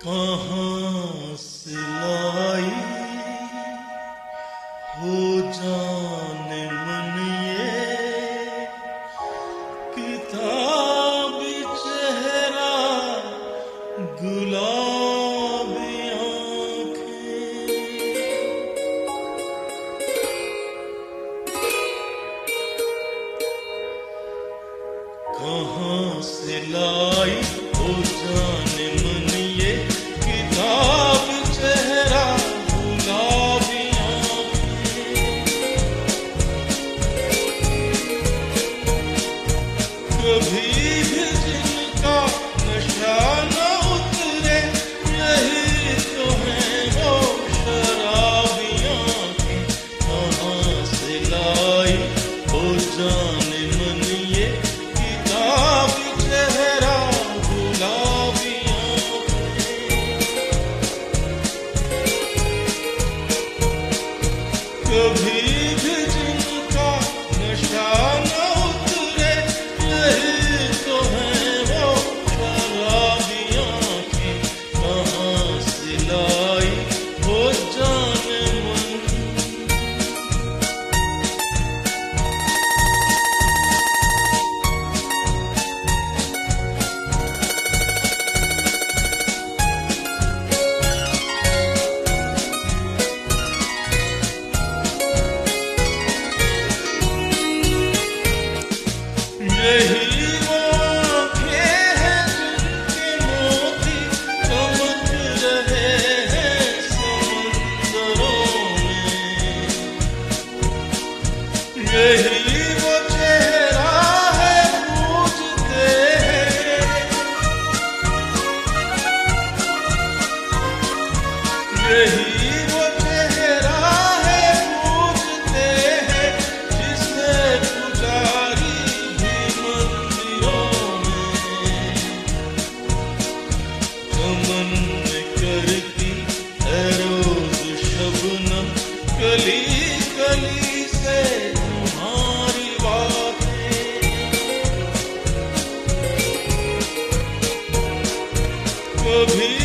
कहाँ से लाई हो जाने मन ये किताबी चेहरा गुलाबी आँखें। कहाँ से लाई हो जाने मन ये किताब चेहरा गुलाबी आँखें। कभी भी जिनका नशा न उतरे यही तो है वो शराबी आँखें। कहाँ से लाई हो जाने मन ये किताब चेहरा गुलाबी कभी भी जिनका नशा न उतरे यही तो है वो शराबी आँखें। कहाँ से लाई हो जाने मन। यही वो आँखें हैं जिनके मोती चमक रहे हैं समंदरों में। यही वो चेहरा है पूछते हैं। यही वो चेहरा है पूछते हैं जिससे पुजारी चमन करती है रोज शबनम कली कली से तुम्हारी बातें। कभी